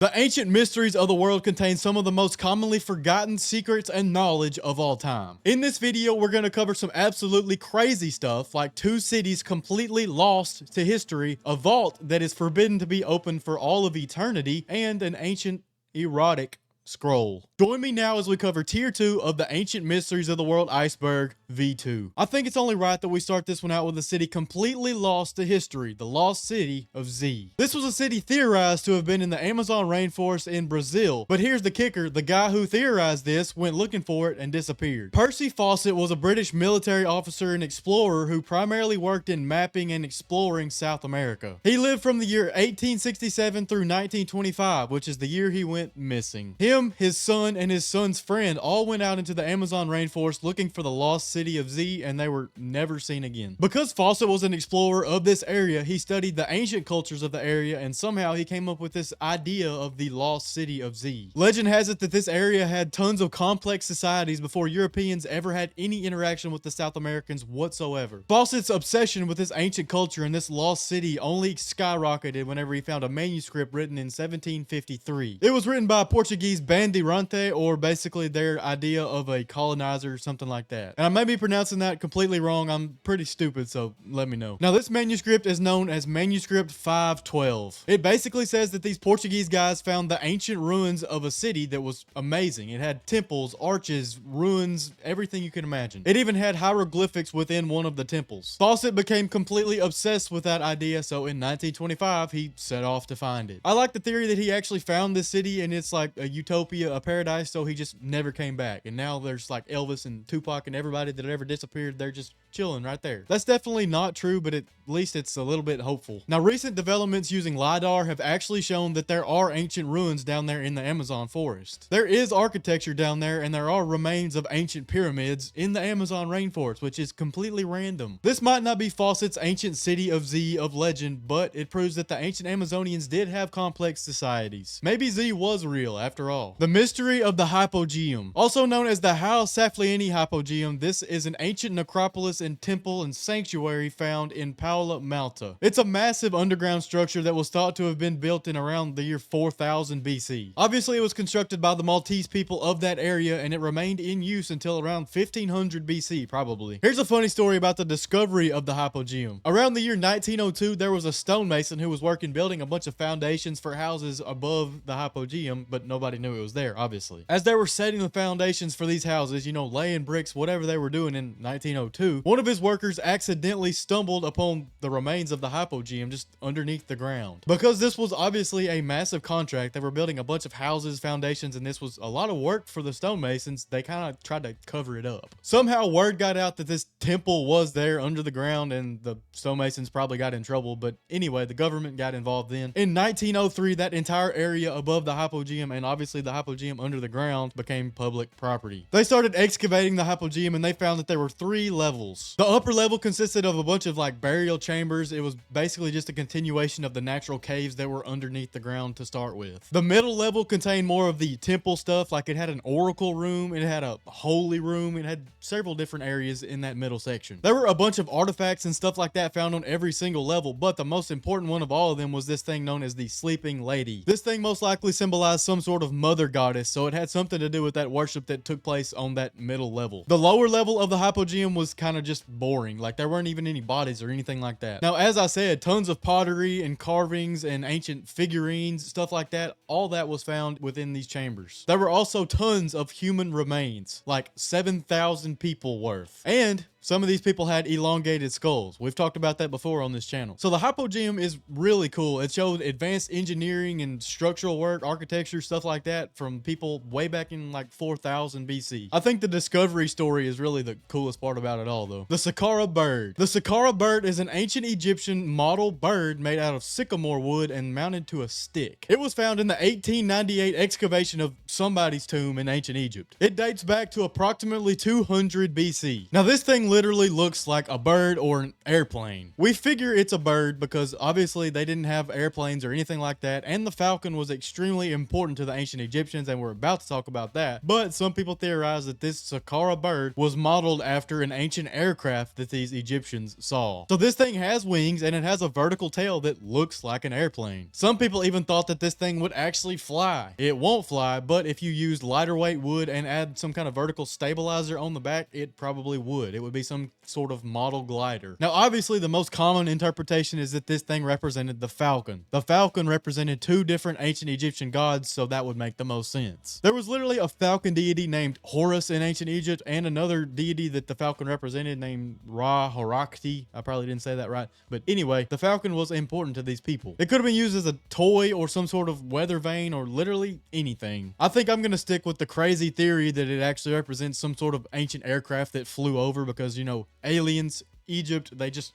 The ancient mysteries of the world contain some of the most commonly forgotten secrets and knowledge of all time. In this video, we're going to cover some absolutely crazy stuff like 2 cities completely lost to history, a vault that is forbidden to be opened for all of eternity, and an ancient erotic scroll. Join me now as we cover tier 2 of the ancient mysteries of the world Iceberg V2. I think it's only right that we start this one out with a city completely lost to history, the lost city of Z. This was a city theorized to have been in the Amazon rainforest in Brazil, but here's the kicker, the guy who theorized this went looking for it and disappeared. Percy Fawcett was a British military officer and explorer who primarily worked in mapping and exploring South America. He lived from the year 1867 through 1925, which is the year he went missing. Him, his son, and his son's friend all went out into the Amazon rainforest looking for the lost city of Z, and they were never seen again. Because Fawcett was an explorer of this area, he studied the ancient cultures of the area, and somehow he came up with this idea of the lost city of Z. Legend has it that this area had tons of complex societies before Europeans ever had any interaction with the South Americans whatsoever. Fawcett's obsession with this ancient culture and this lost city only skyrocketed whenever he found a manuscript written in 1753. It was written by a Portuguese bandeirante, or basically their idea of a colonizer, something like that. And I may be pronouncing that completely wrong. I'm pretty stupid, so let me know. Now, this manuscript is known as Manuscript 512. It basically says that these Portuguese guys found the ancient ruins of a city that was amazing. It had temples, arches, ruins, everything you can imagine. It even had hieroglyphics within one of the temples. Fawcett became completely obsessed with that idea, so in 1925, he set off to find it. I like the theory that he actually found this city and it's like a utopia, a paradise, so he just never came back. And now there's like Elvis and Tupac and everybody that ever disappeared, they're just chilling right there. That's definitely not true, but at least it's a little bit hopeful. Now, recent developments using LiDAR have actually shown that there are ancient ruins down there in the Amazon forest. There is architecture down there, and there are remains of ancient pyramids in the Amazon rainforest, which is completely random. This might not be Fawcett's ancient city of Z of legend, but it proves that the ancient Amazonians did have complex societies. Maybe Z was real after all. The mystery of the Hypogeum. Also known as the Hypogeum Hypogeum, this is an ancient necropolis and temple and sanctuary found in Paola, Malta. It's a massive underground structure that was thought to have been built in around the year 4000 BC. Obviously, it was constructed by the Maltese people of that area, and it remained in use until around 1500 BC, probably. Here's a funny story about the discovery of the Hypogeum. Around the year 1902, there was a stonemason who was working building a bunch of foundations for houses above the Hypogeum, but nobody knew it was there, obviously. As they were setting the foundations for these houses, you know, laying bricks, whatever they were doing in 1902, one of his workers accidentally stumbled upon the remains of the Hypogeum just underneath the ground. Because this was obviously a massive contract, they were building a bunch of houses, foundations, and this was a lot of work for the stonemasons. They kind of tried to cover it up. Somehow word got out that this temple was there under the ground, and the stonemasons probably got in trouble, but anyway, the government got involved then. In 1903, that entire area above the Hypogeum and obviously the Hypogeum under the ground became public property. They started excavating the Hypogeum, and they found that there were 3 levels. The upper level consisted of a bunch of like burial chambers. It was basically just a continuation of the natural caves that were underneath the ground to start with. The middle level contained more of the temple stuff, like it had an oracle room, it had a holy room, it had several different areas in that middle section. There were a bunch of artifacts and stuff like that found on every single level, but the most important one of all of them was this thing known as the Sleeping Lady. This thing most likely symbolized some sort of mother goddess, so it had something to do with that worship that took place on that middle level. The lower level of the Hypogeum was kind of just boring, like there weren't even any bodies or anything like that. Now, as I said, tons of pottery and carvings and ancient figurines, stuff like that, all that was found within these chambers. There were also tons of human remains, like 7,000 people worth. And some of these people had elongated skulls. We've talked about that before on this channel. So the Hypogeum is really cool. It showed advanced engineering and structural work, architecture, stuff like that from people way back in like 4000 BC. I think the discovery story is really the coolest part about it all though. The Saqqara Bird. The Saqqara Bird is an ancient Egyptian model bird made out of sycamore wood and mounted to a stick. It was found in the 1898 excavation of somebody's tomb in ancient Egypt. It dates back to approximately 200 BC. Now this thing literally looks like a bird or an airplane. We figure it's a bird because obviously they didn't have airplanes or anything like that, and the falcon was extremely important to the ancient Egyptians, and we're about to talk about that. But some people theorize that this Saqqara bird was modeled after an ancient aircraft that these Egyptians saw. So this thing has wings and it has a vertical tail that looks like an airplane. Some people even thought that this thing would actually fly. It won't fly, but if you used lighter weight wood and add some kind of vertical stabilizer on the back, it probably would. It would be some sort of model glider. Now, obviously, the most common interpretation is that this thing represented the falcon. The falcon represented two different ancient Egyptian gods, so that would make the most sense. There was literally a falcon deity named Horus in ancient Egypt, and another deity that the falcon represented named Ra-Horakti. I probably didn't say that right, but anyway, the falcon was important to these people. It could have been used as a toy or some sort of weather vane or literally anything. I think I'm gonna stick with the crazy theory that it actually represents some sort of ancient aircraft that flew over because, you know, aliens, Egypt, they just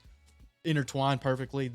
intertwined perfectly.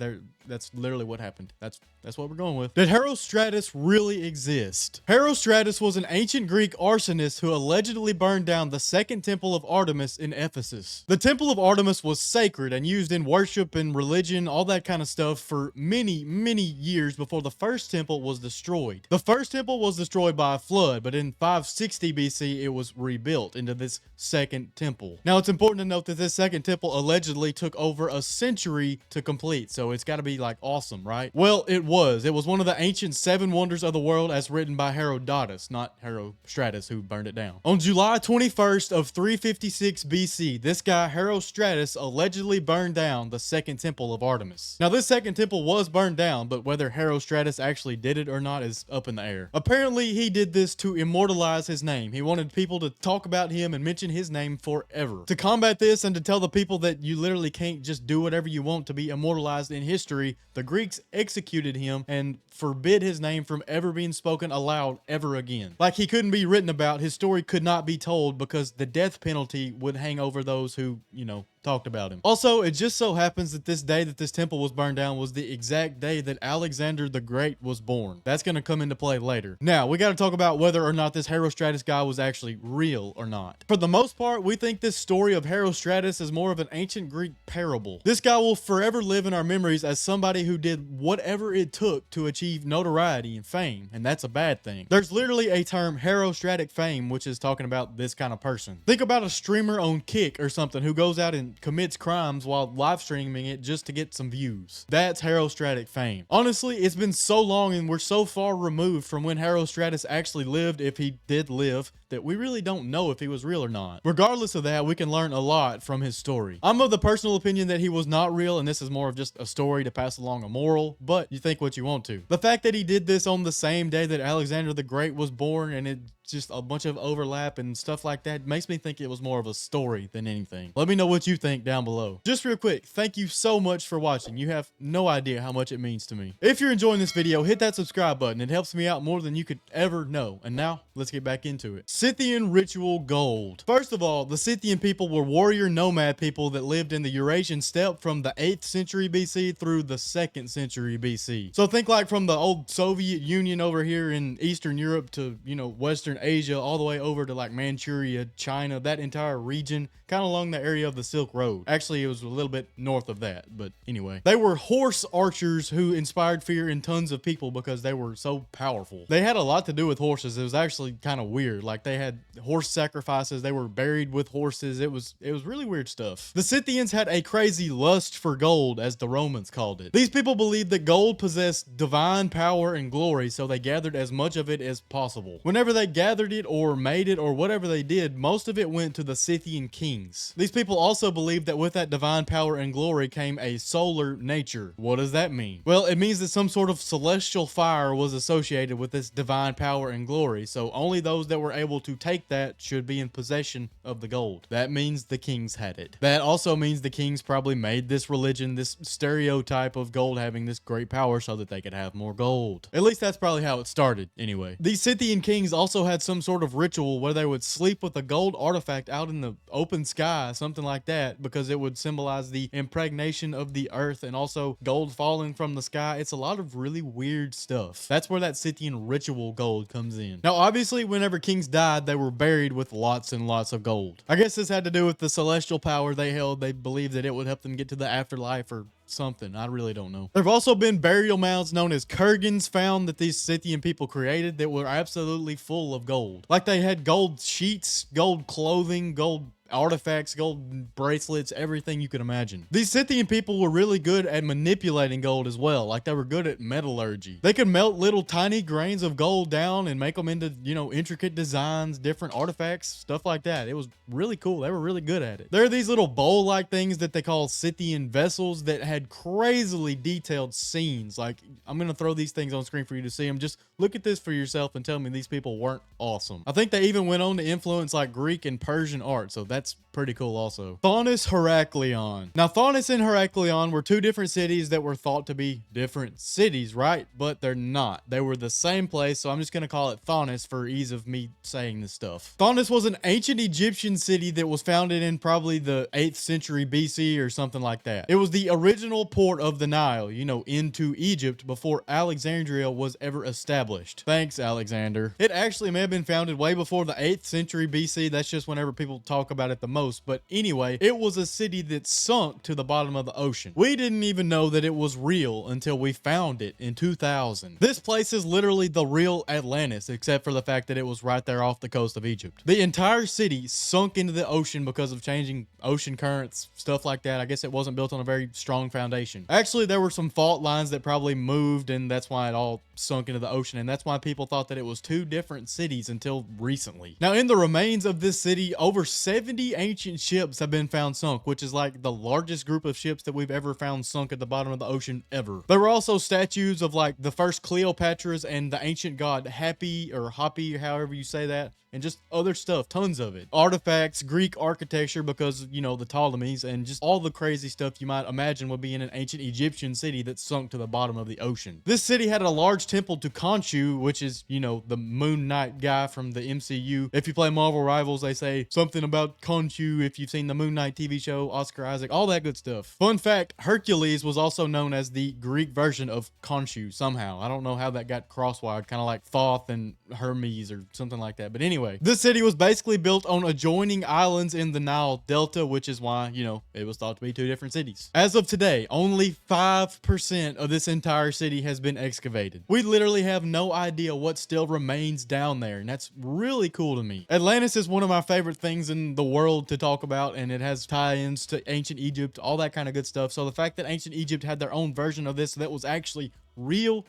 That's literally what happened. That's what we're going with. Did Herostratus really exist? Herostratus was an ancient Greek arsonist who allegedly burned down the second temple of Artemis in Ephesus. The temple of Artemis was sacred and used in worship and religion, all that kind of stuff, for many, many years before the first temple was destroyed. The first temple was destroyed by a flood, but in 560 BC, it was rebuilt into this second temple. Now, it's important to note that this second temple allegedly took over a century to complete, so it's got to be like awesome, right? Well, it was one of the ancient seven wonders of the world as written by Herodotus, not Herostratus, who burned it down. On July 21st of 356 BC, this guy Herostratus allegedly burned down the second temple of Artemis. Now, this second temple was burned down, but whether Herostratus actually did it or not is up in the air. Apparently, he did this to immortalize his name. He wanted people to talk about him and mention his name forever. To combat this and to tell the people that you literally can't just do whatever you want to be immortalized in history, the Greeks executed him and forbid his name from ever being spoken aloud ever again. Like, he couldn't be written about, his story could not be told because the death penalty would hang over those who, you know, talked about him. Also, it just so happens that this day that this temple was burned down was the exact day that Alexander the Great was born. That's going to come into play later. Now, we got to talk about whether or not this Herostratus guy was actually real or not. For the most part, we think this story of Herostratus is more of an ancient Greek parable. This guy will forever live in our memories as somebody who did whatever it took to achieve notoriety and fame, and that's a bad thing. There's literally a term, Herostratic fame, which is talking about this kind of person. Think about a streamer on Kick or something who goes out and commits crimes while live streaming it just to get some views. That's Herostratic fame. Honestly, it's been so long and we're so far removed from when Herostratus actually lived, if he did live, that we really don't know if he was real or not. Regardless of that, we can learn a lot from his story. I'm of the personal opinion that he was not real, and this is more of just a story to pass along a moral, but you think what you want to. The fact that he did this on the same day that Alexander the Great was born, and it's just a bunch of overlap and stuff like that, makes me think it was more of a story than anything. Let me know what you think down below. Just real quick, thank you so much for watching. You have no idea how much it means to me. If you're enjoying this video, hit that subscribe button. It helps me out more than you could ever know. And now, let's get back into it. Scythian ritual gold. First of all, the Scythian people were warrior nomad people that lived in the Eurasian steppe from the 8th century BC through the 2nd century BC. So think like from the old Soviet Union over here in Eastern Europe to, you know, Western Asia, all the way over to like Manchuria, China, that entire region, kind of along the area of the Silk Road. Actually, it was a little bit north of that, but anyway. They were horse archers who inspired fear in tons of people because they were so powerful. They had a lot to do with horses. It was actually kind of weird. Like, they had horse sacrifices. They were buried with horses. It was really weird stuff. The Scythians had a crazy lust for gold, as the Romans called it. These people believed that gold possessed divine power and glory, so they gathered as much of it as possible. Whenever they gathered it or made it or whatever they did, most of it went to the Scythian kings. These people also believed that with that divine power and glory came a solar nature. What does that mean? Well, it means that some sort of celestial fire was associated with this divine power and glory, so only those that were able to take that should be in possession of the gold. That means the kings had it. That also means the kings probably made this religion, this stereotype of gold having this great power so that they could have more gold. At least that's probably how it started, anyway. These Scythian kings also had some sort of ritual where they would sleep with a gold artifact out in the open sky, something like that, because it would symbolize the impregnation of the earth and also gold falling from the sky. It's a lot of really weird stuff. That's where that Scythian ritual gold comes in. Now, obviously, whenever kings died, they were buried with lots and lots of gold. I guess this had to do with the celestial power they held. They believed that it would help them get to the afterlife or something. I really don't know. There have also been burial mounds known as kurgans found that these Scythian people created that were absolutely full of gold. Like they had gold sheets, gold clothing, gold artifacts, gold bracelets, everything you could imagine. These Scythian people were really good at manipulating gold as well. Like they were good at metallurgy. They could melt little tiny grains of gold down and make them into, you know, intricate designs, different artifacts, stuff like that. It was really cool. They were really good at it. There are these little bowl-like things that they call Scythian vessels that had crazily detailed scenes. Like, I'm going to throw these things on screen for you to see them. Just look at this for yourself and tell me these people weren't awesome. I think they even went on to influence like Greek and Persian art. So that's pretty cool also. Thonis-Heracleion. Now, Thonis and Heracleion were two different cities that were thought to be different cities, right? But they're not. They were the same place, so I'm just going to call it Thonis for ease of me saying this stuff. Thonis was an ancient Egyptian city that was founded in probably the 8th century BC or something like that. It was the original port of the Nile, you know, into Egypt before Alexandria was ever established. Thanks, Alexander. It actually may have been founded way before the 8th century BC. That's just whenever people talk about it the most. But anyway, it was a city that sunk to the bottom of the ocean. We didn't even know that it was real until we found it in 2000. This place is literally the real Atlantis, except for the fact that it was right there off the coast of Egypt. The entire city sunk into the ocean because of changing ocean currents, stuff like that. I guess it wasn't built on a very strong foundation. Actually, there were some fault lines that probably moved, and that's why it all sunk into the ocean, and that's why people thought that it was two different cities until recently. Now, in the remains of this city, over 70 ancient ships have been found sunk, which is like the largest group of ships that we've ever found sunk at the bottom of the ocean ever. There were also statues of like the first Cleopatras and the ancient god Happy or Hoppy, however you say that, and just other stuff, tons of it. Artifacts, Greek architecture because, you know, the Ptolemies, and just all the crazy stuff you might imagine would be in an ancient Egyptian city that sunk to the bottom of the ocean. This city had a large temple to Khonshu, which is, you know, the Moon Knight guy from the MCU. If you play Marvel Rivals, they say something about Khonshu. If you've seen the Moon Knight TV show, Oscar Isaac, all that good stuff. Fun fact, Hercules was also known as the Greek version of Khonshu somehow. I don't know how that got crosswired, kind of like Thoth and Hermes or something like that. But anyway, this city was basically built on adjoining islands in the Nile Delta, which is why, you know, it was thought to be two different cities. As of today, only 5% of this entire city has been excavated. We literally have no idea what still remains down there, and that's really cool to me. Atlantis is one of my favorite things in the world to talk about, and it has tie-ins to ancient Egypt, all that kind of good stuff. So the fact that ancient Egypt had their own version of this that was actually real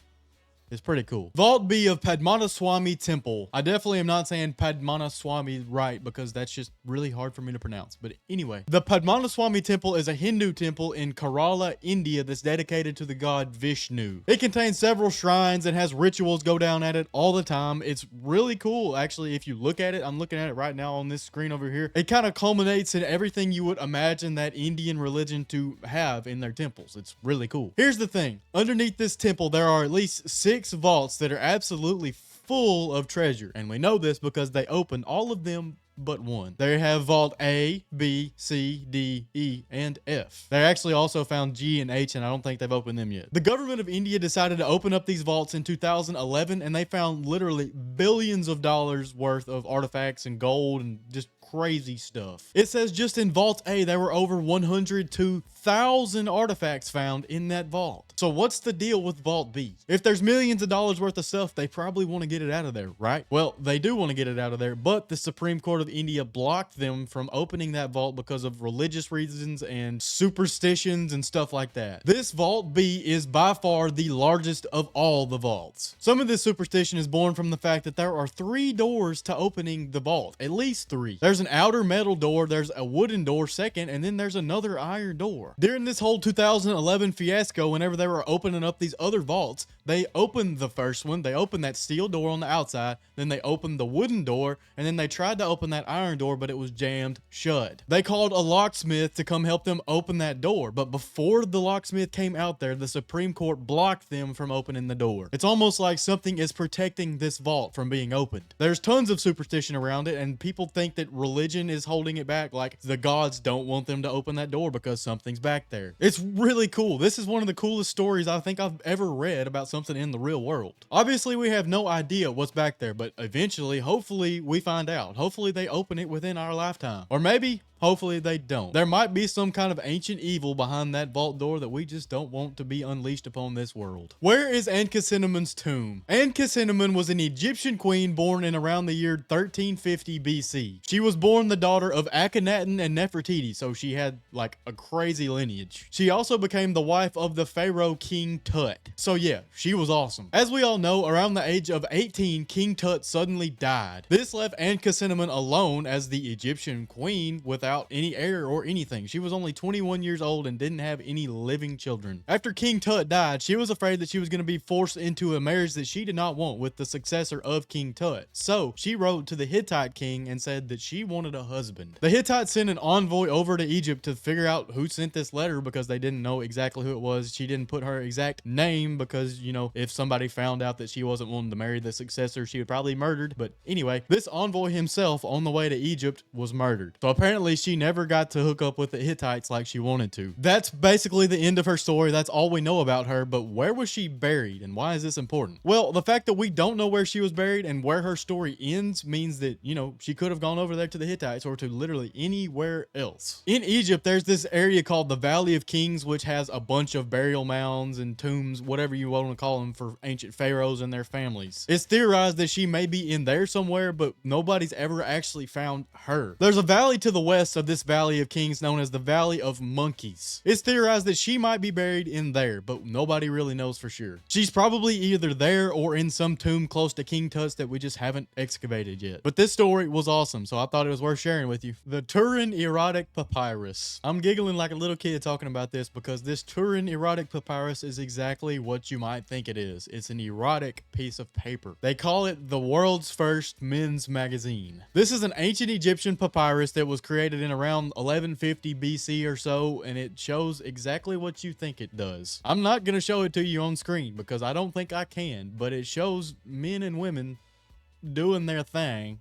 is pretty cool. Vault B of Padmanabhaswamy Temple. I definitely am not saying Padmanabhaswamy right because that's just really hard for me to pronounce. But anyway, the Padmanabhaswamy Temple is a Hindu temple in Kerala, India that's dedicated to the god Vishnu. It contains several shrines and has rituals go down at it all the time. It's really cool. Actually, if you look at it, I'm looking at it right now on this screen over here. It kind of culminates in everything you would imagine that Indian religion to have in their temples. It's really cool. Here's the thing. Underneath this temple, there are at least 6 vaults that are absolutely full of treasure, and we know this because they opened all of them but one. They have vault A, B, C, D, E, and F. They actually also found G and H, and I don't think they've opened them yet. The government of India decided to open up these vaults in 2011, and they found literally billions of dollars worth of artifacts and gold and just crazy stuff. It says just in Vault A, there were over 102,000 artifacts found in that vault. So what's the deal with Vault B? If there's millions of dollars worth of stuff, they probably want to get it out of there, right? Well, they do want to get it out of there, but the Supreme Court of India blocked them from opening that vault because of religious reasons and superstitions and stuff like that. This Vault B is by far the largest of all the vaults. Some of this superstition is born from the fact that there are 3 doors to opening the vault, at least 3. There's an outer metal door, there's a wooden door second, and then there's another iron door. During this whole 2011 fiasco, whenever they were opening up these other vaults, they opened the first one, they opened that steel door on the outside, then they opened the wooden door, and then they tried to open that iron door, but it was jammed shut. They called a locksmith to come help them open that door, but before the locksmith came out there, the Supreme Court blocked them from opening the door. It's almost like something is protecting this vault from being opened. There's tons of superstition around it, and people think that religion is holding it back. Like the gods don't want them to open that door because something's back there. It's really cool. This is one of the coolest stories I think I've ever read about something in the real world. Obviously, we have no idea what's back there, but eventually, hopefully, we find out. Hopefully, they open it within our lifetime. Or maybe, hopefully, they don't. There might be some kind of ancient evil behind that vault door that we just don't want to be unleashed upon this world. Where is Ankhesenamun's tomb? Ankhesenamun was an Egyptian queen born in around the year 1350 BC. She was born the daughter of Akhenaten and Nefertiti, so she had like a crazy lineage. She also became the wife of the pharaoh King Tut. So yeah, she was awesome. As we all know, around the age of 18, King Tut suddenly died. This left Ankhesenamun alone as the Egyptian queen without any heir or anything. She was only 21 years old and didn't have any living children. After King Tut died, she was afraid that she was going to be forced into a marriage that she did not want with the successor of King Tut. So she wrote to the Hittite king and said that she wanted a husband. The Hittites sent an envoy over to Egypt to figure out who sent this letter because they didn't know exactly who it was. She didn't put her exact name because, you know, if somebody found out that she wasn't wanting to marry the successor, she would probably be murdered. But anyway, this envoy himself on the way to Egypt was murdered. So apparently she never got to hook up with the Hittites like she wanted to. That's basically the end of her story. That's all we know about her. But where was she buried and why is this important? Well, the fact that we don't know where she was buried and where her story ends means that, you know, she could have gone over there to the Hittites or to literally anywhere else. In Egypt, there's this area called the Valley of Kings, which has a bunch of burial mounds and tombs, whatever you want to call them, for ancient pharaohs and their families. It's theorized that she may be in there somewhere, but nobody's ever actually found her. There's a valley to the west of this Valley of Kings known as the Valley of Monkeys. It's theorized that she might be buried in there, but nobody really knows for sure. She's probably either there or in some tomb close to King Tut's that we just haven't excavated yet. But this story was awesome, so I thought it was worth sharing with you. The Turin Erotic Papyrus. I'm giggling like a little kid talking about this because this Turin Erotic Papyrus is exactly what you might think it is. It's an erotic piece of paper. They call it the world's first men's magazine. This is an ancient Egyptian papyrus that was created in around 1150 BC or so, and it shows exactly what you think it does. I'm not going to show it to you on screen because I don't think I can, but it shows men and women doing their thing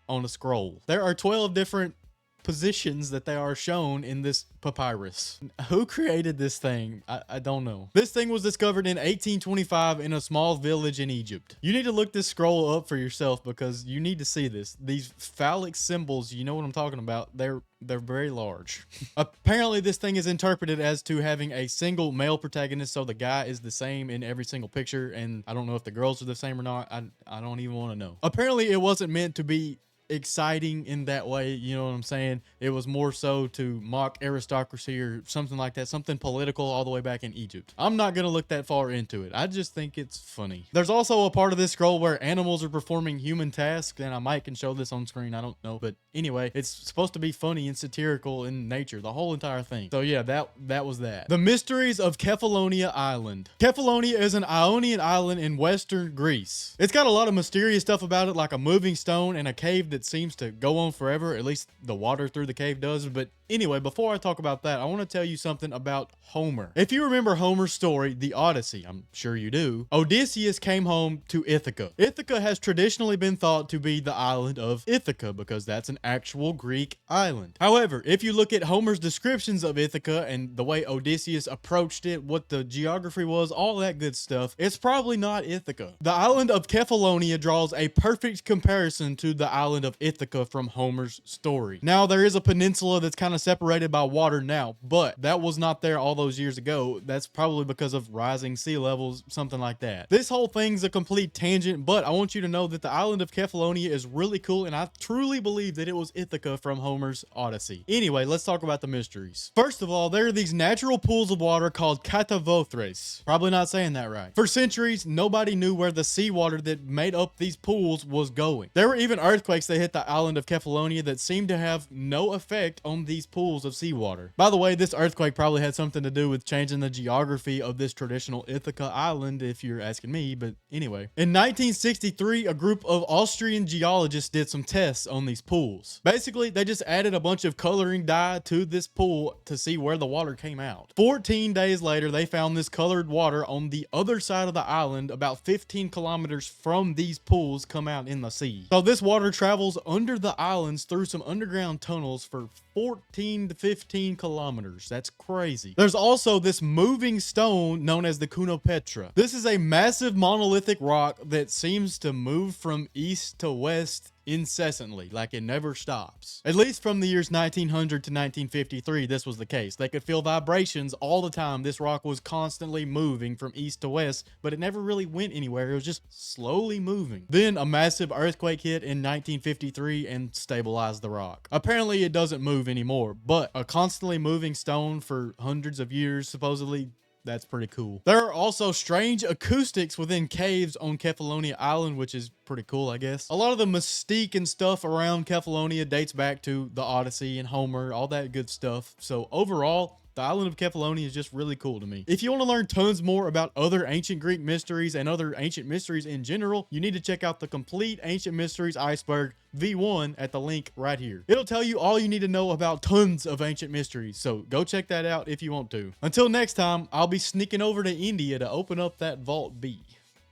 on a scroll. There are 12 different positions that they are shown in this papyrus. Who created this thing? I don't know. This thing was discovered in 1825 in a small village in Egypt. You need to look this scroll up for yourself because you need to see this. These phallic symbols, you know what I'm talking about, they're very large. Apparently this thing is interpreted as to having a single male protagonist, so the guy is the same in every single picture, and I don't know if the girls are the same or not. I don't even want to know. Apparently it wasn't meant to be exciting in that way, you know what I'm saying? It was more so to mock aristocracy or something like that, something political all the way back in Egypt. I'm not gonna look that far into it. I just think it's funny. There's also a part of this scroll where animals are performing human tasks, and I might can show this on screen, I don't know, but anyway, it's supposed to be funny and satirical in nature, the whole entire thing. So yeah, that was that. The Mysteries of Kefalonia Island. Kefalonia is an Ionian island in western Greece. It's got a lot of mysterious stuff about it, like a moving stone and a cave that seems to go on forever, at least the water through the cave does. But anyway, before I talk about that, I want to tell you something about Homer. If you remember Homer's story, the Odyssey, I'm sure you do, Odysseus came home to Ithaca. Ithaca has traditionally been thought to be the island of Ithaca because that's an actual Greek island. However, if you look at Homer's descriptions of Ithaca and the way Odysseus approached it, what the geography was, all that good stuff, it's probably not Ithaca. The island of Kefalonia draws a perfect comparison to the island of Ithaca from Homer's story. Now, there is a peninsula that's kind of separated by water now, but that was not there all those years ago. That's probably because of rising sea levels, something like that. This whole thing's a complete tangent, but I want you to know that the island of Kefalonia is really cool, and I truly believe that it was Ithaca from Homer's Odyssey. Anyway, let's talk about the mysteries. First of all, there are these natural pools of water called catavothres. Probably not saying that right. For centuries, nobody knew where the seawater that made up these pools was going. There were even earthquakes that hit the island of Kefalonia that seemed to have no effect on these pools of seawater. By the way, this earthquake probably had something to do with changing the geography of this traditional Ithaca island, if you're asking me, but anyway. In 1963, a group of Austrian geologists did some tests on these pools. Basically, they just added a bunch of coloring dye to this pool to see where the water came out. 14 days later, they found this colored water on the other side of the island, about 15 kilometers from these pools come out in the sea. So this water travels under the islands through some underground tunnels for 14 to 15 kilometers. That's crazy. There's also this moving stone known as the Cunopetra. This is a massive monolithic rock that seems to move from east to west incessantly, like it never stops. At least from the years 1900 to 1953, this was the case. They could feel vibrations all the time. This rock was constantly moving from east to west, but it never really went anywhere. It was just slowly moving. Then a massive earthquake hit in 1953 and stabilized the rock. Apparently it doesn't move anymore, but a constantly moving stone for hundreds of years, supposedly, that's pretty cool. There are also strange acoustics within caves on Kefalonia Island, which is pretty cool, I guess. A lot of the mystique and stuff around Kefalonia dates back to the Odyssey and Homer, all that good stuff. So overall, the island of Kefalonia is just really cool to me. If you want to learn tons more about other ancient Greek mysteries and other ancient mysteries in general, you need to check out the complete Ancient Mysteries Iceberg V1 at the link right here. It'll tell you all you need to know about tons of ancient mysteries, so go check that out if you want to. Until next time, I'll be sneaking over to India to open up that Vault B.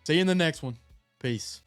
See you in the next one. Peace.